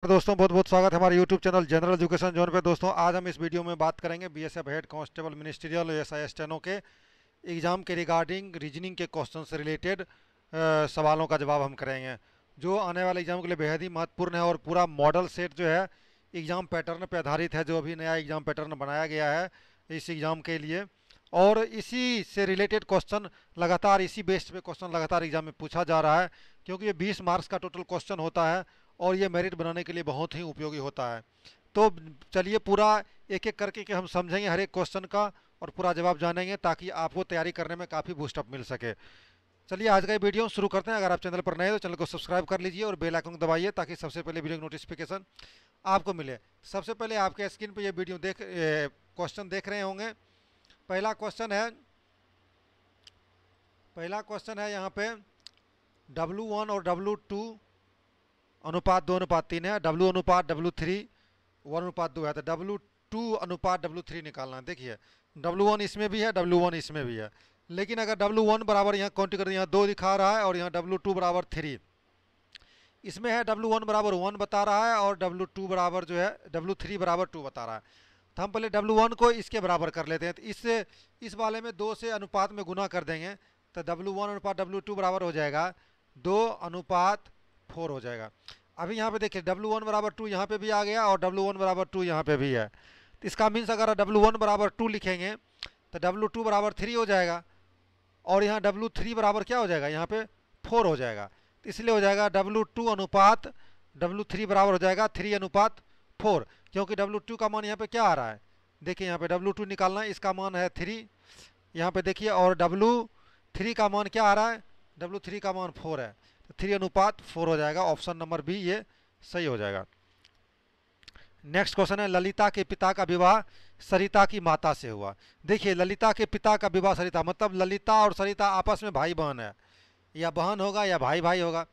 दोस्तों बहुत बहुत स्वागत है हमारे YouTube channel general education zone पे। दोस्तों आज हम इस वीडियो में बात करेंगे BSF head constable ministerial SI steno के एग्ज़ाम के रिगार्डिंग रीजनिंग के क्वेश्चन से रिलेटेड सवालों का जवाब हम करेंगे, जो आने वाले एग्ज़ाम के लिए बेहद ही महत्वपूर्ण है। और पूरा मॉडल सेट जो है एग्ज़ाम पैटर्न पे आधारित है, जो अभी नया एग्ज़ाम पैटर्न बनाया गया है इस एग्ज़ाम के लिए। और इसी से रिलेटेड क्वेश्चन लगातार, इसी बेस्ड पे क्वेश्चन लगातार एग्ज़ाम में पूछा जा रहा है, क्योंकि ये 20 मार्क्स का टोटल क्वेश्चन होता है और ये मेरिट बनाने के लिए बहुत ही उपयोगी होता है। तो चलिए पूरा एक एक करके के हम समझेंगे हर एक क्वेश्चन का और पूरा जवाब जानेंगे, ताकि आपको तैयारी करने में काफ़ी बूस्टअप मिल सके। चलिए आज का ये वीडियो शुरू करते हैं। अगर आप चैनल पर नए हो तो चैनल को सब्सक्राइब कर लीजिए और बेल आइकन दबाइए, ताकि सबसे पहले वीडियो की नोटिफिकेशन आपको मिले। सबसे पहले आपके स्क्रीन पर ये वीडियो क्वेश्चन देख रहे होंगे। पहला क्वेश्चन है यहाँ पे W1 और W2 अनुपात 2:3 है, W अनुपात W3 1:2 है, तो W2 अनुपात W3 निकालना है। देखिए W1 इसमें भी है, W1 इसमें भी है, लेकिन अगर W1 बराबर यहाँ काउंट कर, यहाँ 2 दिखा रहा है और यहाँ W2 बराबर 3, इसमें है W1 बराबर 1 बता रहा है और W2 बराबर जो है W3 बराबर 2 बता रहा है। तो हम पहले W1 को इसके बराबर कर लेते हैं, तो इससे इस वाले में 2 से अनुपात में गुना कर देंगे, तो W1 अनुपात W2 बराबर हो जाएगा 2:4 हो जाएगा। अभी यहाँ पे देखिए W1 बराबर 2 यहाँ पे भी आ गया और W1 बराबर 2 यहाँ पे भी है, तो इसका मीन्स अगर W1 बराबर 2 लिखेंगे तो W2 बराबर 3 हो जाएगा और यहाँ W3 बराबर क्या हो जाएगा, यहाँ पे 4 हो जाएगा। तो इसलिए हो जाएगा W2 अनुपात W3 बराबर हो जाएगा 3:4, क्योंकि W2 का मान यहाँ पे क्या आ रहा है, देखिए यहाँ पे W2 निकालना है, इसका मान है 3 यहाँ पे देखिए, और W3 का मान क्या आ रहा है, W3 का मान 4 है, तो 3:4 हो जाएगा। ऑप्शन नंबर बी ये सही हो जाएगा। नेक्स्ट क्वेश्चन है ललिता के पिता का विवाह सरिता की माता से हुआ। देखिए ललिता के पिता का विवाह सरिता, मतलब ललिता और सरिता आपस में भाई बहन है, या बहन होगा या भाई भाई होगा,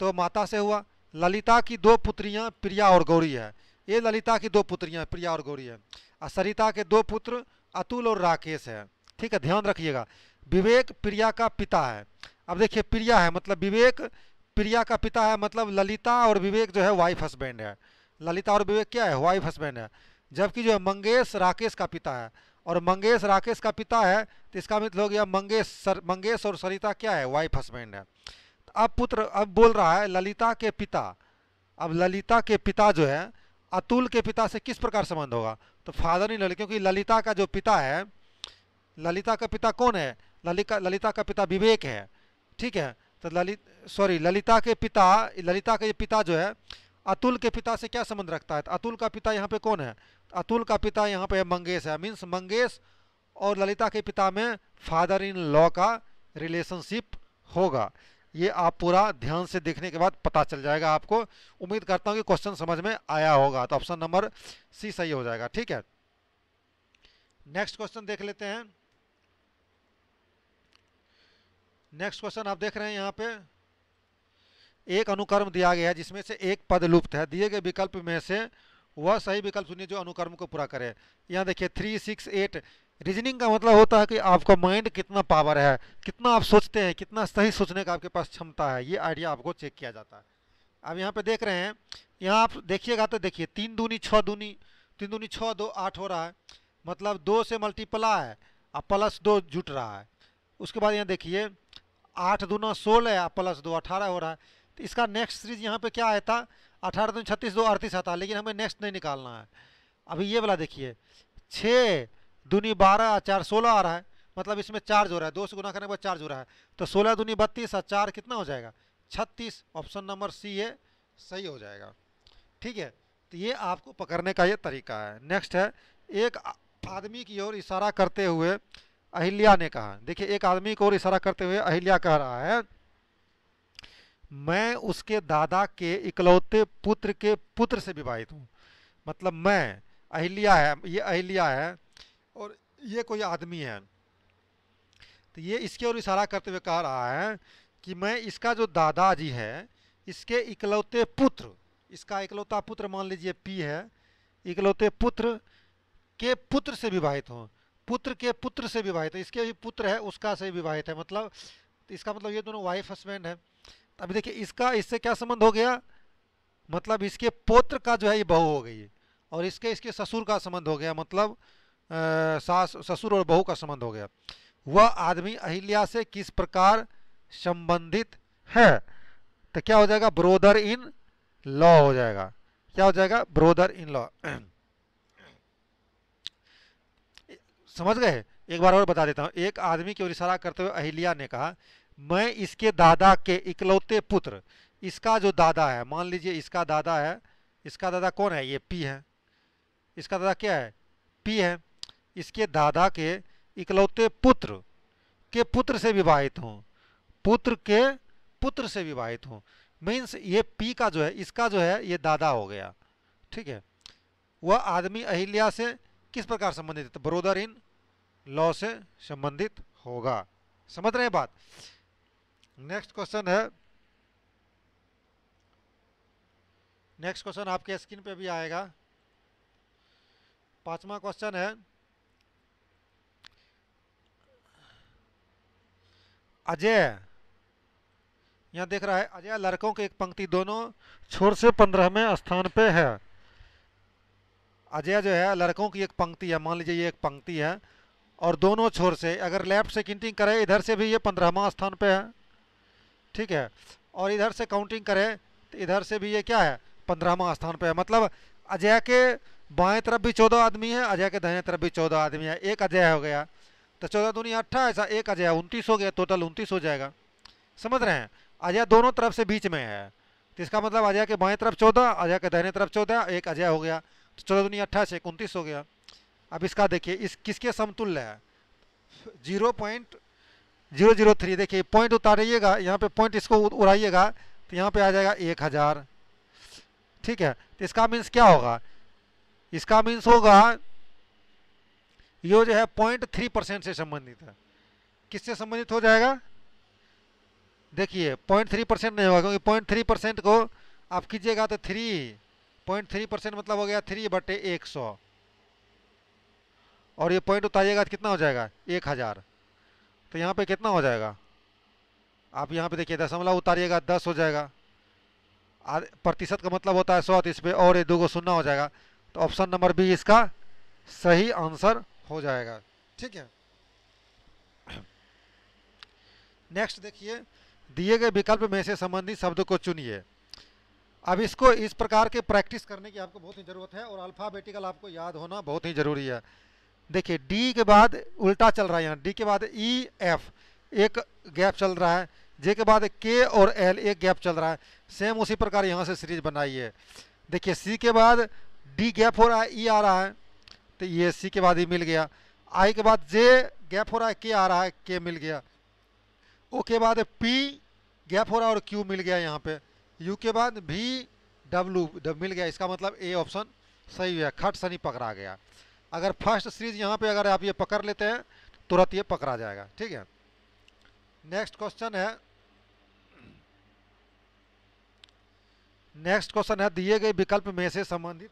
तो माता से हुआ। ललिता की 2 पुत्रियां प्रिया और गौरी है, ये ललिता की 2 पुत्रियां प्रिया और गौरी है। और सरिता के 2 पुत्र अतुल और राकेश है। ठीक है, ध्यान रखिएगा। विवेक प्रिया का पिता है। अब देखिए प्रिया है मतलब विवेक प्रिया का पिता है, मतलब ललिता और विवेक जो है वाइफ हस्बैंड है। ललिता और विवेक क्या है, वाइफ हस्बैंड है। जबकि जो है मंगेश राकेश का पिता है, और मंगेश राकेश का पिता है, तो इसका मतलब हो गया मंगेश और सरिता क्या है, वाइफ हस्बैंड है। अब बोल रहा है ललिता के पिता। अब ललिता के पिता जो है अतुल के पिता से किस प्रकार संबंध होगा, तो फादर इन लॉ, क्योंकि ललिता का जो पिता है, ललिता का पिता कौन है, ललिता का पिता विवेक है। ठीक है, तो ललिता के पिता जो है अतुल के पिता से क्या संबंध रखता है, तो अतुल का पिता यहाँ पे कौन है, अतुल का पिता यहाँ पे मंगेश है। मीन्स मंगेश और ललिता के पिता में फादर इन लॉ का रिलेशनशिप होगा। ये आप पूरा ध्यान से देखने के बाद पता चल जाएगा आपको। उम्मीद करता हूँ कि क्वेश्चन समझ में आया होगा, तो ऑप्शन नंबर सी सही हो जाएगा। ठीक है, नेक्स्ट क्वेश्चन देख लेते हैं। नेक्स्ट क्वेश्चन आप देख रहे हैं यहाँ पे एक अनुक्रम दिया गया है जिसमें से एक पद लुप्त है, दिए गए विकल्प में से वह सही विकल्प चुनिए जो अनुक्रम को पूरा करे। यहाँ देखिए 3, 6, 8। रीजनिंग का मतलब होता है कि आपका माइंड कितना पावर है, कितना आप सोचते हैं, कितना सही सोचने का आपके पास क्षमता है, ये आइडिया आपको चेक किया जाता है। अब यहाँ पे देख रहे हैं, यहाँ आप देखिएगा तो देखिए 3 दूनी 6 दूनी 3 दूनी 6, 2 8 हो रहा है, मतलब 2 से मल्टीप्लाई है और +2 जुट रहा है। उसके बाद यहाँ देखिए 8 दूना 16 +2 18 हो रहा है। तो इसका नेक्स्ट सीरीज यहाँ पे क्या आया था, 18 दूनी 36 2 38 आता, लेकिन हमें नेक्स्ट नहीं निकालना है। अभी ये वाला देखिए 6 दूनी 12 4 16 आ रहा है, मतलब इसमें 4 जो रहा है, 2 से गुना करने के बाद 4 जो रहा है, तो 16 दूनी 32 और 4 कितना हो जाएगा 36। ऑप्शन नंबर सी ये सही हो जाएगा। ठीक है, तो ये आपको पकड़ने का ये तरीका है। नेक्स्ट है एक आदमी की ओर इशारा करते हुए अहिल्या ने कहा। देखिए एक आदमी की ओर इशारा करते हुए अहिल्या कह रहा है मैं उसके दादा के इकलौते पुत्र के पुत्र से विवाहित हूँ। मतलब मैं, अहिल्या है, ये अहिल्या है और ये कोई आदमी है, तो ये इसके ओर इशारा करते हुए कह रहा है कि मैं इसका जो दादाजी है इसके इकलौते पुत्र, इसका इकलौता पुत्र मान लीजिए पी है, इकलौते पुत्र के पुत्र से विवाहित हूँ। पुत्र के पुत्र से विवाहित है, इसके भी पुत्र है उसका से विवाहित है, मतलब तो इसका मतलब ये दोनों वाइफ हस्बैंड है। अभी देखिए इसका इससे क्या संबंध हो गया, मतलब इसके पुत्र का जो है ये बहू हो गई, और इसके इसके ससुर का संबंध हो गया, मतलब सास ससुर और बहू का संबंध हो गया। वह आदमी अहिल्या से किस प्रकार संबंधित है? तो क्या हो जाएगा, ब्रोदर इन लॉ हो जाएगा। क्या हो जाएगा, ब्रोदर इन लॉ। समझ गए? एक बार और बता देता हूँ। एक आदमी की ओर इशारा करते हुए अहिल्या ने कहा, मैं इसके दादा के इकलौते पुत्र, इसका जो दादा है, मान लीजिए इसका दादा है, इसका दादा कौन है, ये पी है, इसका दादा क्या है, पी है, इसके दादा के इकलौते पुत्र के पुत्र से विवाहित हूँ, पुत्र के पुत्र से विवाहित हूँ। मीन्स ये पी का जो है, इसका जो है ये दादा हो गया, ठीक है। वह आदमी अहिल्या से किस प्रकार संबंधित है, ब्रोदर इन लॉ से संबंधित होगा। समझ रहे हैं बात? नेक्स्ट क्वेश्चन है, नेक्स्ट क्वेश्चन आपके स्क्रीन पे भी आएगा। 5वां क्वेश्चन है, अजय, यहां देख रहा है अजय लड़कों की एक पंक्ति दोनों छोर से 15वें स्थान पे है। अजय जो है लड़कों की एक पंक्ति है, मान लीजिए ये एक पंक्ति है, और दोनों छोर से अगर लेफ्ट से काउंटिंग करें इधर से भी ये 15वां स्थान पे है, ठीक है, और इधर से काउंटिंग करें तो इधर से भी ये क्या है, 15वां स्थान पे है। मतलब अजय के बाएं तरफ भी 14 आदमी है, अजय के दाहिने तरफ भी 14 आदमी है, एक अजय हो गया, तो 14 दूनी 28, एक अजय 29 हो गया, टोटल 29 हो जाएगा। समझ रहे हैं? अजय दोनों तरफ से बीच में है, तो इसका मतलब अजय के बाएं तरफ 14, अजय के दाहिने तरफ 14, एक अजय हो गया, तो 14 दूनी 28, 29 हो गया। अब इसका देखिए इस किसके समतुल्य है, 0.003। देखिए पॉइंट उतारिएगा, यहाँ पे पॉइंट इसको उड़ाइएगा तो यहाँ पे आ जाएगा 1000, ठीक है। तो इसका मीन्स क्या होगा, इसका मीन्स होगा ये जो है 0.3% से संबंधित है। किससे संबंधित हो जाएगा, देखिए 0.3% नहीं होगा, क्योंकि 0.3% को आप कीजिएगा तो 3.3% मतलब हो गया 3/100, और ये पॉइंट उतारिएगा तो कितना हो जाएगा, 1000। तो यहाँ पे कितना हो जाएगा, आप यहाँ पे देखिए दशमलव उतारिएगा 10 हो जाएगा, प्रतिशत का मतलब होता है 100, तो इस पे और ये 2 को शून्य हो जाएगा, तो ऑप्शन नंबर बी इसका सही आंसर हो जाएगा, ठीक है। नेक्स्ट देखिए, दिए गए विकल्प में से संबंधित शब्द को चुनिए। अब इसको इस प्रकार के प्रैक्टिस करने की आपको बहुत ही जरूरत है, और अल्फाबेटिकल आपको याद होना बहुत ही जरूरी है। देखिए डी के बाद उल्टा चल रहा है, यहाँ डी के बाद ई एफ एक गैप चल रहा है, जे के बाद के और एल एक गैप चल रहा है, सेम उसी प्रकार यहाँ से सीरीज बनाइए। देखिए सी के बाद डी गैप हो रहा है, ई आ रहा है, तो ये सी के बाद ई मिल गया, आई के बाद जे गैप हो रहा है, के आ रहा है, के मिल गया, ओ के बाद पी गैप हो रहा है और क्यू मिल गया यहाँ पे, यू के बाद भी डब्ल्यू मिल गया। इसका मतलब ए ऑप्शन सही है, खट सनी पकड़ा गया। अगर फर्स्ट सीरीज यहाँ पे अगर आप ये पकड़ लेते हैं तुरंत ये पकड़ा जाएगा, ठीक है। नेक्स्ट क्वेश्चन है, नेक्स्ट क्वेश्चन है, दिए गए विकल्प में से संबंधित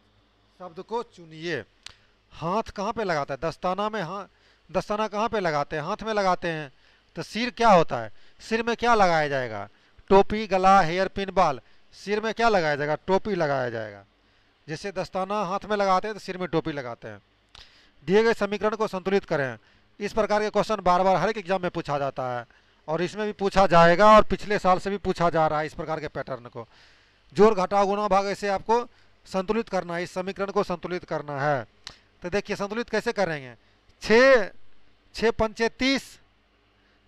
शब्द को चुनिए। हाथ कहाँ पे लगाता है, दस्ताना में, हाँ दस्ताना कहाँ पे लगाते हैं, हाथ में लगाते हैं। तो सिर क्या होता है, सिर में क्या लगाया जाएगा, टोपी, गला, हेयर पिन, बाल। सिर में क्या लगाया जाएगा, टोपी लगाया जाएगा। जैसे दस्ताना हाथ में लगाते हैं तो सिर में टोपी लगाते हैं। दिए गए समीकरण को संतुलित करें। इस प्रकार के क्वेश्चन बार बार हर एक एग्जाम में पूछा जाता है, और इसमें भी पूछा जाएगा, और पिछले साल से भी पूछा जा रहा है इस प्रकार के पैटर्न को। जोड़ घटाव गुणा भाग ऐसे आपको संतुलित करना है, इस समीकरण को संतुलित करना है। तो देखिए संतुलित कैसे करेंगे, 6 पंचे 30,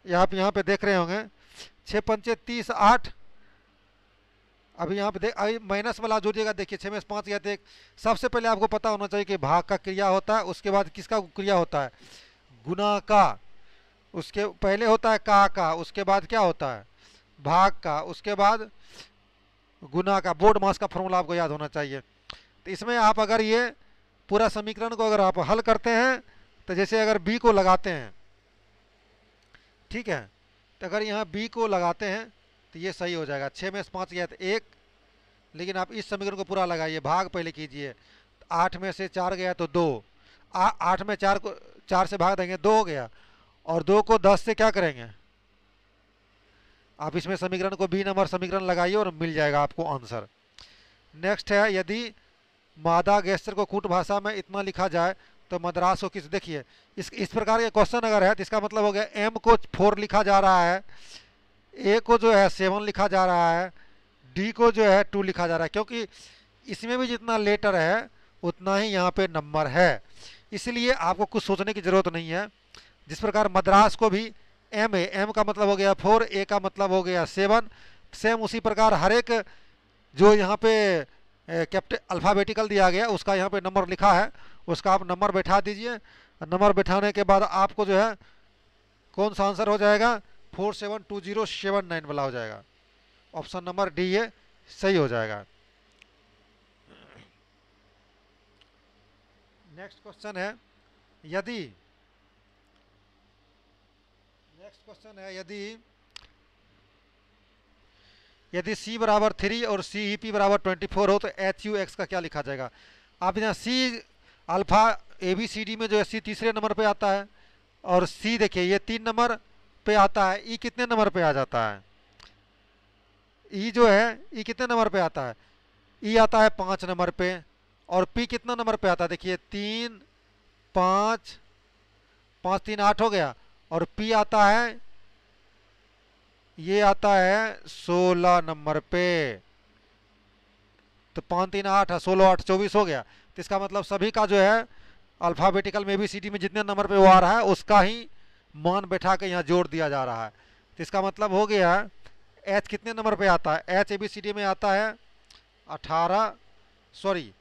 आप यहाँ पे देख रहे होंगे 6 पंचे 30 8। अभी यहाँ पे देख, अभी माइनस वाला जोड़िएगा, देखिए 6 में 5 गया, तो सबसे पहले आपको पता होना चाहिए कि भाग का क्रिया होता है, उसके बाद किसका क्रिया होता है, गुना का, उसके पहले होता है का, उसके बाद क्या होता है, भाग का, उसके बाद गुना का। बोर्ड मास का फॉर्मूला आपको याद होना चाहिए। तो इसमें आप अगर ये पूरा समीकरण को अगर आप हल करते हैं, तो जैसे अगर बी को लगाते हैं, ठीक है, तो अगर यहाँ बी को लगाते हैं तो ये सही हो जाएगा। 6 में 5 गया तो 1, लेकिन आप इस समीकरण को पूरा लगाइए, भाग पहले कीजिए। 8 में से 4 गया तो 2, 8 में 4 से भाग देंगे 2 हो गया, और 2 को 10 से क्या करेंगे, आप इसमें समीकरण को बी नंबर समीकरण लगाइए और मिल जाएगा आपको आंसर। नेक्स्ट है यदि मादा गेस्टर को कूट भाषा में इतना लिखा जाए तो मद्रास को किस, देखिए इस प्रकार के क्वेश्चन अगर है तो इसका मतलब हो गया एम को 4 लिखा जा रहा है, ए को जो है 7 लिखा जा रहा है, डी को जो है 2 लिखा जा रहा है, क्योंकि इसमें भी जितना लेटर है उतना ही यहाँ पे नंबर है। इसलिए आपको कुछ सोचने की ज़रूरत नहीं है। जिस प्रकार मद्रास को भी एम है, एम का मतलब हो गया 4, ए का मतलब हो गया 7, सेम उसी प्रकार हर एक जो यहाँ पे कैपिटल अल्फ़ाबेटिकल दिया गया उसका यहाँ पे नंबर लिखा है, उसका आप नंबर बैठा दीजिए। नंबर बैठाने के बाद आपको जो है कौन सा आंसर हो जाएगा, 472079 वाला हो जाएगा। ऑप्शन नंबर डी ये सही हो जाएगा। नेक्स्ट क्वेश्चन है यदि C बराबर 3 और CEP बराबर 24 हो तो HUX का क्या लिखा जाएगा। आप यहाँ C अल्फा ABCD में जो है C तीसरे नंबर पे आता है और C देखिए ये 3 नंबर पे आता है। E कितने नंबर पे आ जाता है, E जो है E कितने नंबर पे आता है, E आता है 5 नंबर पे। और P कितना नंबर पे आता है, देखिए 3 5 5 3 8 हो गया। और P आता है, ये आता है 16 नंबर पे। तो 5 3 8 16 8 24 हो गया। तो इसका मतलब सभी का जो है अल्फ़ाबेटिकल में ABCD में जितने नंबर पे वो आ रहा है उसका ही मान बैठा के यहाँ जोड़ दिया जा रहा है। तो इसका मतलब हो गया H कितने नंबर पे आता है, H ABCD में आता है 18, सॉरी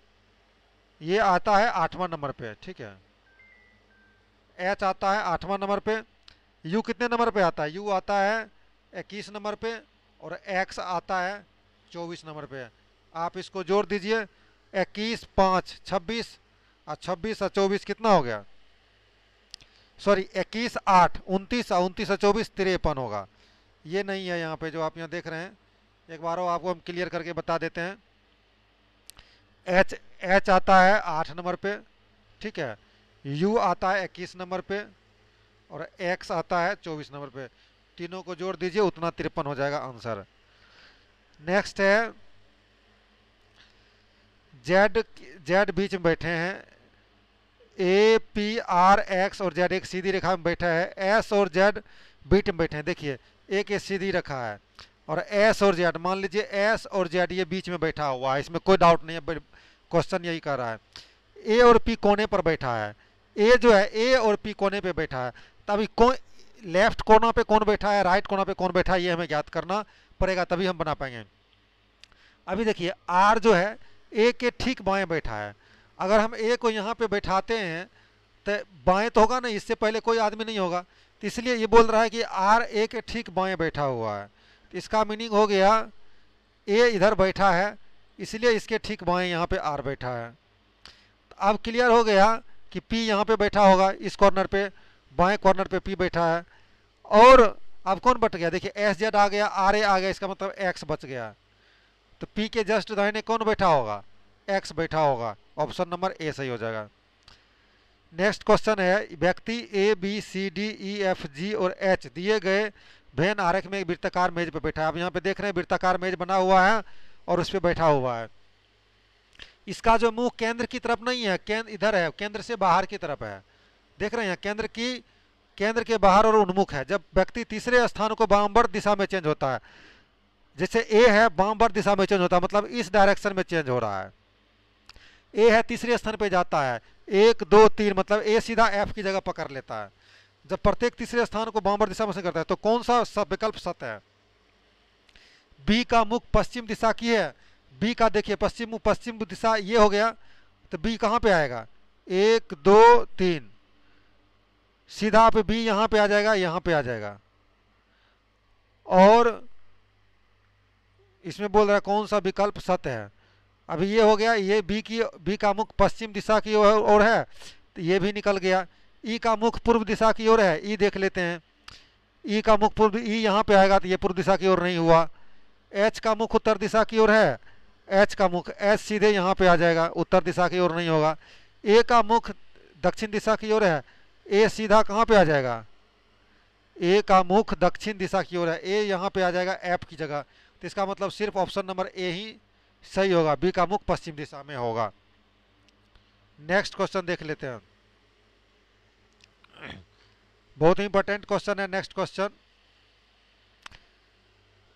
ये आता है 8वां नंबर पे, ठीक है। H आता है 8वां नंबर पे। U कितने नंबर पे आता है, U आता है 21 नंबर पे और X आता है 24 नंबर पे। आप इसको जोड़ दीजिए, 21 5 26 और 26 और 24 कितना हो गया, सॉरी 21 8 29 और 29 और 24 53 होगा। ये नहीं है यहाँ पे जो आप यहाँ देख रहे हैं, एक बार और आपको हम क्लियर करके बता देते हैं। H आता है 8 नंबर पे, ठीक है। U आता है 21 नंबर पे और X आता है 24 नंबर पे। तीनों को जोड़ दीजिए, उतना 53 हो जाएगा आंसर। नेक्स्ट है Z बीच में बैठे हैं, A P R X और Z एक सीधी रेखा में बैठा है, S और Z बीच में बैठे हैं। देखिए एक ये सीधी रखा है और S और Z, मान लीजिए S और Z ये बीच में बैठा हुआ है, इसमें कोई डाउट नहीं है, क्वेश्चन यही कर रहा है। A और P कोने पर बैठा है, A जो है A और P कोने पे बैठा है। तभी कौन लेफ्ट कोना पे कौन बैठा है, राइट कोना पे कौन बैठा है, ये हमें ज्ञात करना पड़ेगा, तभी हम बना पाएंगे। अभी देखिए R जो है A के ठीक बाएं बैठा है। अगर हम A को यहाँ पे बैठाते हैं तो बाएं तो होगा नहीं, इससे पहले कोई आदमी नहीं होगा, तो इसलिए ये बोल रहा है कि R A के ठीक बाएं बैठा हुआ है। तो इसका मीनिंग हो गया A इधर बैठा है, इसलिए इसके ठीक बाएं यहाँ पे R बैठा है। तो अब क्लियर हो गया कि P यहाँ पे बैठा होगा, इस कॉर्नर पे बाएं कॉर्नर पे P बैठा है। और अब कौन बच गया, देखिए SZ आ गया, RA आ गया, इसका मतलब X बच गया। तो P के जस्ट दाहिने कौन बैठा होगा, X बैठा होगा। ऑप्शन नंबर ए सही हो जाएगा। नेक्स्ट क्वेश्चन है, व्यक्ति A B C D E F G और H दिए गए वेन आरेख में एक वृत्ताकार मेज पर बैठा है। आप यहाँ पे देख रहे हैं वृत्ताकार मेज बना हुआ है और उस पर बैठा हुआ है। इसका जो मुंह केंद्र की तरफ नहीं है, केंद्र इधर है, केंद्र से बाहर की तरफ है। देख रहे हैं केंद्र के बाहर और उन्मुख है। जब व्यक्ति तीसरे स्थान को वामवर्त दिशा में चेंज होता है, जैसे ए है वामवर्त दिशा में चेंज होता है, मतलब इस डायरेक्शन में चेंज हो रहा है। ए है तीसरे स्थान पे जाता है, 1 2 3, मतलब ए सीधा एफ की जगह पकड़ लेता है। जब प्रत्येक तीसरे स्थान को वामवर्त दिशा में करता है तो कौन सा विकल्प सत्य है। बी का मुख पश्चिम दिशा की है, बी का देखिए पश्चिम दिशा ये हो गया, तो बी कहाँ पे आएगा, 1 2 3, सीधा पे बी यहाँ पे आ जाएगा, यहाँ पे आ जाएगा। और इसमें बोल रहा है कौन सा विकल्प सत्य है। अभी ये हो गया, ये बी का मुख पश्चिम दिशा की ओर है, तो ये भी निकल गया। ई का मुख पूर्व दिशा की ओर है, ई देख लेते हैं, ई का मुख पूर्व, ई यहाँ पे आएगा तो ये पूर्व दिशा की ओर नहीं हुआ। एच का मुख उत्तर दिशा की ओर है, एच का मुख एच सीधे यहाँ पे आ जाएगा, उत्तर दिशा की ओर नहीं होगा। ए का मुख दक्षिण दिशा की ओर है, ए सीधा कहाँ पे आ जाएगा, ए का मुख दक्षिण दिशा की ओर है, ए यहाँ पे आ जाएगा एफ की जगह। तो इसका मतलब सिर्फ ऑप्शन नंबर ए ही सही होगा, बी का मुख पश्चिम दिशा में होगा। नेक्स्ट क्वेश्चन देख लेते हैं, बहुत इंपॉर्टेंट क्वेश्चन है। नेक्स्ट क्वेश्चन,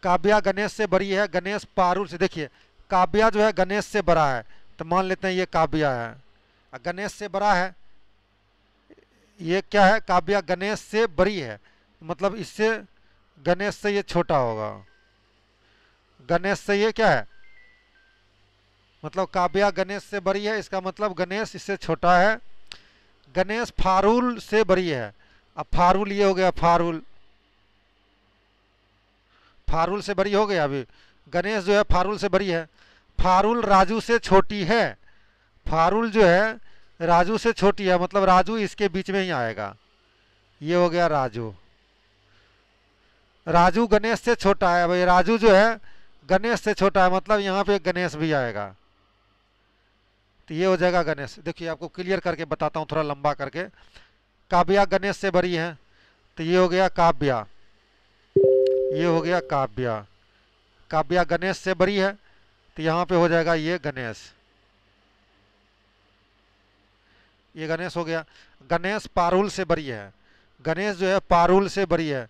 काव्या गणेश से बड़ी है, गणेश पारुल से। देखिए काव्या जो है गणेश से बड़ा है, तो मान लेते हैं ये काव्या है। गणेश से बड़ा है, ये क्या है, काव्या गणेश से बड़ी है, मतलब इससे गणेश से ये छोटा होगा। गणेश से ये क्या है, मतलब काव्या गणेश से बड़ी है, इसका मतलब गणेश इससे छोटा है। गणेश फारुल से बड़ी है, अब फारुल ये हो गया, फारुल फारुल से बड़ी हो गई। अभी गणेश जो है फारुल से बड़ी है। फारुल राजू से छोटी है, फारुल जो है राजू से छोटी है, मतलब राजू इसके बीच में ही आएगा, ये हो गया राजू। राजू गणेश से छोटा है, भाई राजू जो है गणेश से छोटा है, मतलब यहाँ पे गणेश भी आएगा, तो ये हो जाएगा गणेश। देखिए आपको क्लियर करके बताता हूँ थोड़ा लंबा करके। काव्या गणेश से बड़ी है, तो ये हो गया काव्या, ये हो गया काव्या। काव्या गणेश से बड़ी है, तो यहाँ पे हो जाएगा ये गणेश, ये गणेश हो गया। गणेश पारुल से बड़ी है, गणेश जो है पारुल से बड़ी है,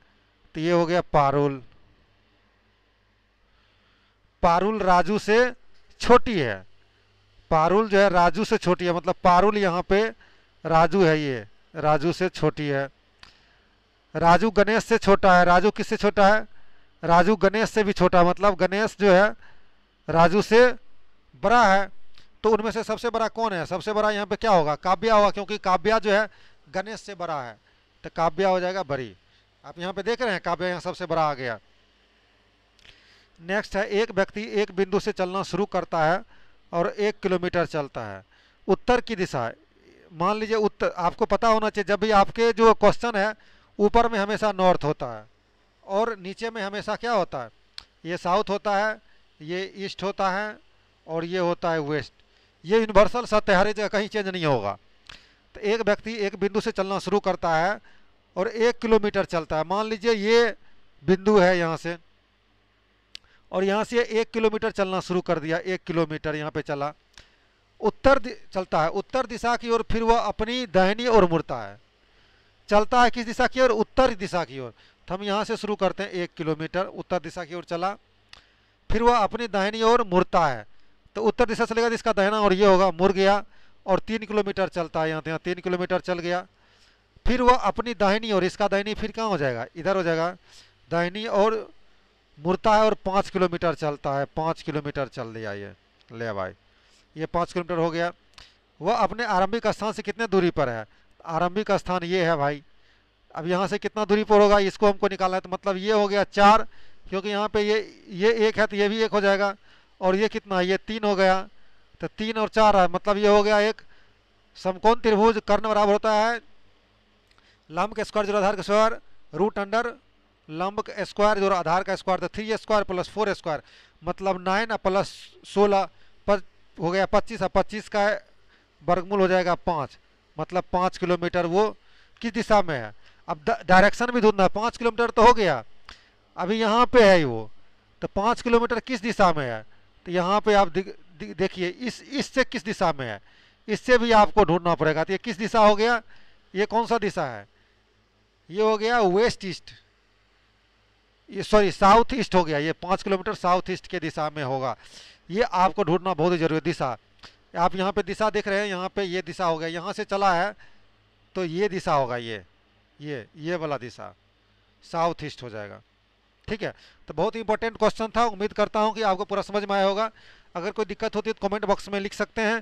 तो ये हो गया पारुल। पारुल राजू से छोटी है, पारुल जो है राजू से छोटी है, मतलब पारुल यहाँ पे राजू है, ये राजू से छोटी है। राजू गणेश से छोटा है, राजू किससे छोटा है, राजू गणेश से भी छोटा है, मतलब गणेश जो है राजू से बड़ा है। तो उनमें से सबसे बड़ा कौन है, सबसे बड़ा यहाँ पे क्या होगा, काव्या होगा, क्योंकि काव्या जो है गणेश से बड़ा है, तो काव्या हो जाएगा बड़ी। आप यहाँ पे देख रहे हैं काव्या यहाँ सबसे बड़ा आ गया। नेक्स्ट है, एक व्यक्ति एक बिंदु से चलना शुरू करता है और 1 किलोमीटर चलता है, उत्तर की दिशा, मान लीजिए उत्तर, आपको पता होना चाहिए जब भी आपके जो क्वेश्चन है ऊपर में हमेशा नॉर्थ होता है और नीचे में हमेशा क्या होता है, ये साउथ होता है, ये ईस्ट होता है और ये होता है वेस्ट। ये यूनिवर्सल सत्य है, हर जगह कहीं चेंज नहीं होगा। तो एक व्यक्ति एक बिंदु से चलना शुरू करता है और 1 किलोमीटर चलता है, मान लीजिए ये बिंदु है यहाँ से, और यहाँ से 1 किलोमीटर चलना शुरू कर दिया, 1 किलोमीटर यहाँ पे चला, उत्तर चलता है उत्तर दिशा की ओर, फिर वह अपनी दाहिनी ओर मुड़ता है। चलता है किस दिशा की ओर, उत्तर दिशा की ओर। तो हम यहाँ से शुरू करते हैं, 1 किलोमीटर उत्तर दिशा की ओर चला, फिर वह अपनी दाहिनी ओर मुड़ता है, तो उत्तर दिशा चलेगा तो इसका दाहिना और ये होगा, मुड़ गया, और 3 किलोमीटर चलता है, यहाँ 3 किलोमीटर चल गया, फिर वह अपनी दाहिनी ओर, इसका दाहिनी फिर कहाँ हो जाएगा, इधर हो जाएगा, दाहिनी ओर मुड़ता है और 5 किलोमीटर चलता है, 5 किलोमीटर चल दिया ये, ले भाई ये 5 किलोमीटर हो गया। वह अपने आरंभिक स्थान से कितने दूरी पर है, आरंभिक स्थान ये है भाई, अब यहाँ से कितना दूरी पर होगा इसको हमको निकालना है, तो मतलब ये हो गया 4, क्योंकि यहाँ पे ये 1 है तो ये भी 1 हो जाएगा, और ये कितना, ये 3 हो गया, तो 3 और 4 है, मतलब ये हो गया एक समकोण त्रिभुज। कर्ण बराबर होता है लंब का स्क्वायर जोड़ आधार का स्क्वायर, रूट अंडर लंब का स्क्वायर जोड़ आधार का स्क्वायर, तो 3 स्क्वायर प्लस 4 स्क्वायर, मतलब 9 प्लस 16 हो गया 25, 25 का वर्गमूल हो जाएगा 5, मतलब 5 किलोमीटर वो किस दिशा में है। अब डायरेक्शन भी ढूंढना है, 5 किलोमीटर तो हो गया, अभी यहाँ पे है वो, तो 5 किलोमीटर किस दिशा में है, तो यहाँ पे आप देखिए इससे किस दिशा में है, इससे भी आपको ढूंढना पड़ेगा। तो ये किस दिशा हो गया, ये कौन सा दिशा है, ये हो गया वेस्ट ईस्ट, ये सॉरी साउथ ईस्ट हो गया, ये 5 किलोमीटर साउथ ईस्ट के दिशा में होगा। ये आपको ढूंढना बहुत ही जरूरी है दिशा। आप यहाँ पे दिशा देख रहे हैं, यहाँ पे ये दिशा हो गया, यहाँ से चला है तो ये दिशा होगा, ये वाला दिशा साउथ ईस्ट हो जाएगा। ठीक है, तो बहुत ही इंपॉर्टेंट क्वेश्चन था, उम्मीद करता हूँ कि आपको पूरा समझ में आया होगा। अगर कोई दिक्कत होती है तो कमेंट बॉक्स में लिख सकते हैं।